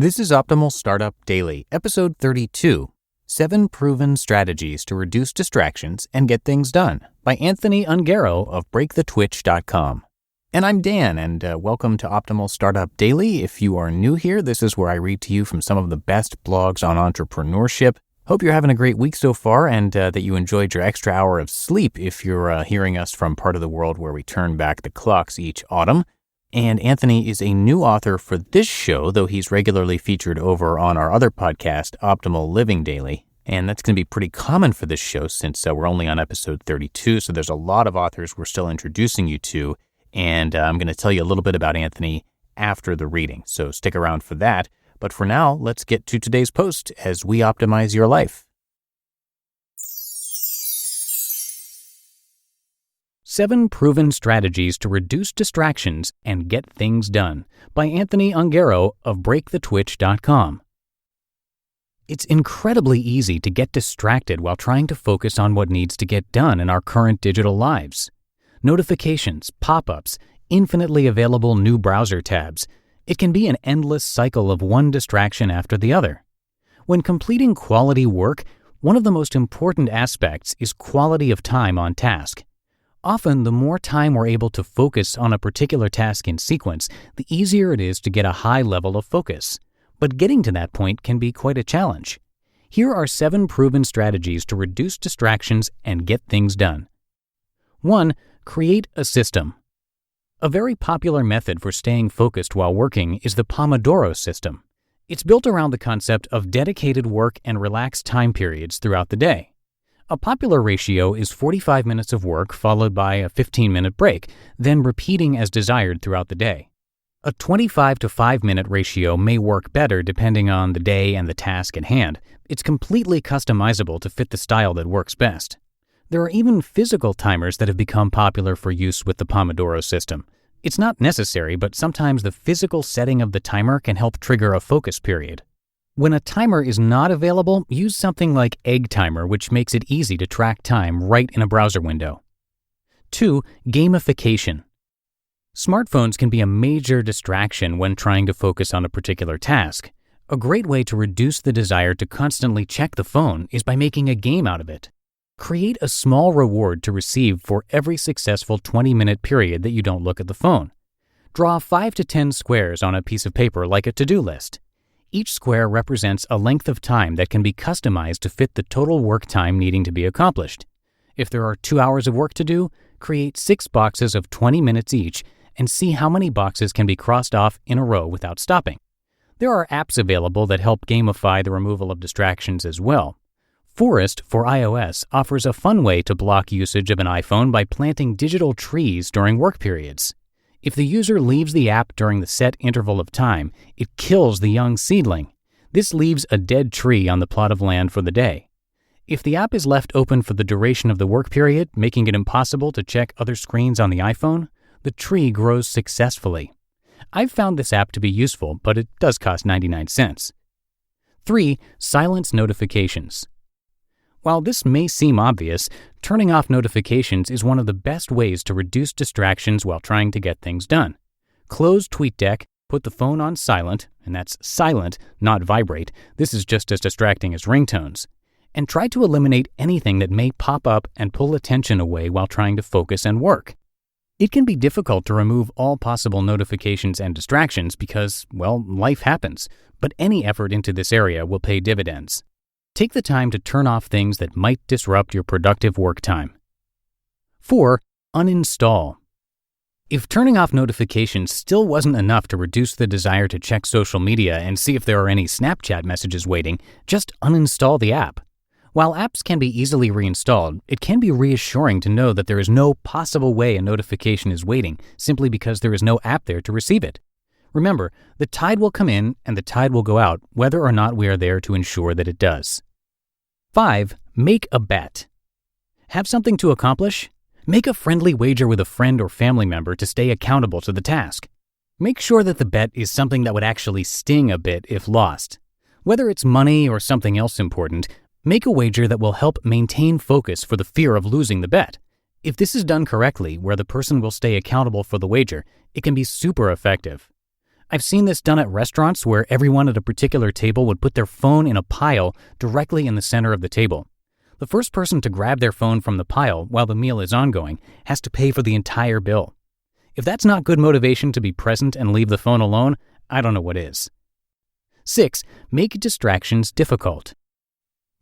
This is Optimal Startup Daily, episode 32, 7 Proven Strategies to Reduce Distractions and Get Things Done, by Anthony Ongaro of BreakTheTwitch.com. And I'm Dan, and welcome to Optimal Startup Daily. If you are new here, this is where I read to you from some of the best blogs on entrepreneurship. Hope you're having a great week so far, and that you enjoyed your extra hour of sleep if you're hearing us from part of the world where we turn back the clocks each autumn. And Anthony is a new author for this show, though he's regularly featured over on our other podcast, Optimal Living Daily. And that's going to be pretty common for this show since we're only on episode 32, so there's a lot of authors we're still introducing you to. And I'm going to tell you a little bit about Anthony after the reading, so stick around for that. But for now, let's get to today's post as we optimize your life. 7 Proven Strategies to Reduce Distractions and Get Things Done, by Anthony Ongaro of BreakTheTwitch.com. It's incredibly easy to get distracted while trying to focus on what needs to get done in our current digital lives. Notifications, pop-ups, infinitely available new browser tabs. It can be an endless cycle of one distraction after the other. When completing quality work, one of the most important aspects is quality of time on task. Often, the more time we're able to focus on a particular task in sequence, the easier it is to get a high level of focus. But getting to that point can be quite a challenge. Here are 7 proven strategies to reduce distractions and get things done. 1. Create a system. A very popular method for staying focused while working is the Pomodoro system. It's built around the concept of dedicated work and relaxed time periods throughout the day. A popular ratio is 45 minutes of work followed by a 15-minute break, then repeating as desired throughout the day. A 25 to 5-minute ratio may work better depending on the day and the task at hand. It's completely customizable to fit the style that works best. There are even physical timers that have become popular for use with the Pomodoro system. It's not necessary, but sometimes the physical setting of the timer can help trigger a focus period. When a timer is not available, use something like Egg Timer, which makes it easy to track time right in a browser window. 2. Gamification. Smartphones can be a major distraction when trying to focus on a particular task. A great way to reduce the desire to constantly check the phone is by making a game out of it. Create a small reward to receive for every successful 20-minute period that you don't look at the phone. Draw 5 to 10 squares on a piece of paper like a to-do list. Each square represents a length of time that can be customized to fit the total work time needing to be accomplished. If there are 2 hours of work to do, create 6 boxes of 20 minutes each and see how many boxes can be crossed off in a row without stopping. There are apps available that help gamify the removal of distractions as well. Forest for iOS offers a fun way to block usage of an iPhone by planting digital trees during work periods. If the user leaves the app during the set interval of time, it kills the young seedling. This leaves a dead tree on the plot of land for the day. If the app is left open for the duration of the work period, making it impossible to check other screens on the iPhone, the tree grows successfully. I've found this app to be useful, but it does cost 99 cents. 3. Silence notifications. While this may seem obvious, turning off notifications is one of the best ways to reduce distractions while trying to get things done. Close TweetDeck, put the phone on silent, and that's silent, not vibrate. This is just as distracting as ringtones. And try to eliminate anything that may pop up and pull attention away while trying to focus and work. It can be difficult to remove all possible notifications and distractions because, well, life happens, but any effort into this area will pay dividends. Take the time to turn off things that might disrupt your productive work time. 4. Uninstall. If turning off notifications still wasn't enough to reduce the desire to check social media and see if there are any Snapchat messages waiting, just uninstall the app. While apps can be easily reinstalled, it can be reassuring to know that there is no possible way a notification is waiting simply because there is no app there to receive it. Remember, the tide will come in and the tide will go out whether or not we are there to ensure that it does. 5. Make a bet. Have something to accomplish? Make a friendly wager with a friend or family member to stay accountable to the task. Make sure that the bet is something that would actually sting a bit if lost. Whether it's money or something else important, make a wager that will help maintain focus for the fear of losing the bet. If this is done correctly, where the person will stay accountable for the wager, it can be super effective. I've seen this done at restaurants where everyone at a particular table would put their phone in a pile directly in the center of the table. The first person to grab their phone from the pile while the meal is ongoing has to pay for the entire bill. If that's not good motivation to be present and leave the phone alone, I don't know what is. 6. Make distractions difficult.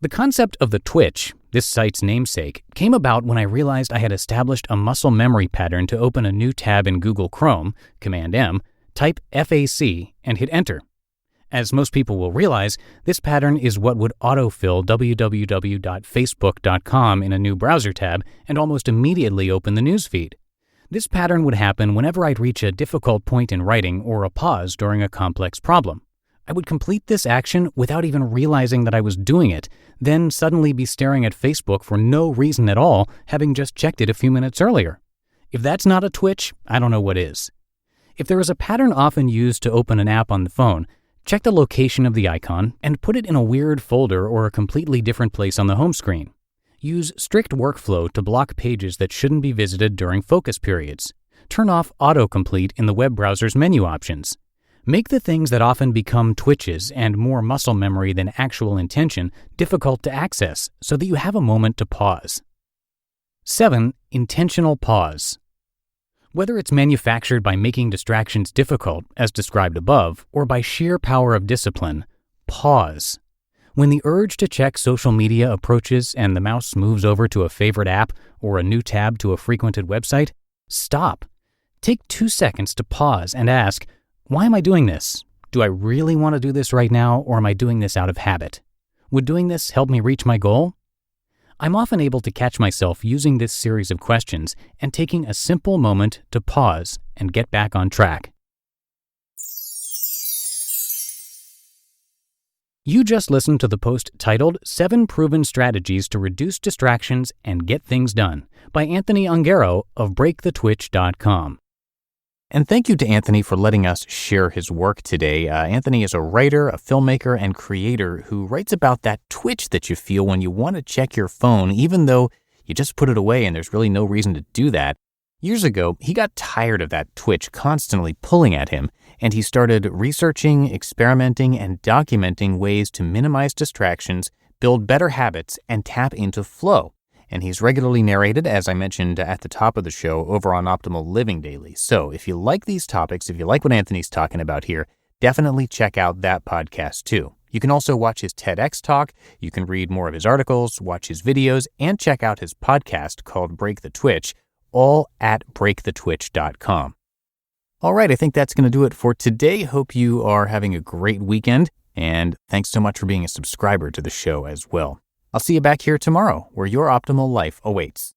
The concept of the twitch, this site's namesake, came about when I realized I had established a muscle memory pattern to open a new tab in Google Chrome, Command M, type FAC, and hit Enter. As most people will realize, this pattern is what would autofill www.facebook.com in a new browser tab and almost immediately open the newsfeed. This pattern would happen whenever I'd reach a difficult point in writing or a pause during a complex problem. I would complete this action without even realizing that I was doing it, then suddenly be staring at Facebook for no reason at all, having just checked it a few minutes earlier. If that's not a twitch, I don't know what is. If there is a pattern often used to open an app on the phone, check the location of the icon and put it in a weird folder or a completely different place on the home screen. Use strict workflow to block pages that shouldn't be visited during focus periods. Turn off autocomplete in the web browser's menu options. Make the things that often become twitches and more muscle memory than actual intention difficult to access so that you have a moment to pause. 7. Intentional pause. Whether it's manufactured by making distractions difficult, as described above, or by sheer power of discipline, pause. When the urge to check social media approaches and the mouse moves over to a favorite app or a new tab to a frequented website, stop. Take 2 seconds to pause and ask, why am I doing this? Do I really want to do this right now, or am I doing this out of habit? Would doing this help me reach my goal? I'm often able to catch myself using this series of questions and taking a simple moment to pause and get back on track. You just listened to the post titled 7 Proven Strategies to Reduce Distractions and Get Things Done by Anthony Ongaro of BreakTheTwitch.com. And thank you to Anthony for letting us share his work today. Anthony is a writer, a filmmaker, and creator who writes about that twitch that you feel when you want to check your phone, even though you just put it away and there's really no reason to do that. Years ago, he got tired of that twitch constantly pulling at him, and he started researching, experimenting, and documenting ways to minimize distractions, build better habits, and tap into flow. And he's regularly narrated, as I mentioned at the top of the show, over on Optimal Living Daily. So if you like these topics, if you like what Anthony's talking about here, definitely check out that podcast too. You can also watch his TEDx talk, you can read more of his articles, watch his videos, and check out his podcast called Break the Twitch, all at BreakTheTwitch.com. All right, I think that's going to do it for today. Hope you are having a great weekend, and thanks so much for being a subscriber to the show as well. I'll see you back here tomorrow, where your optimal life awaits.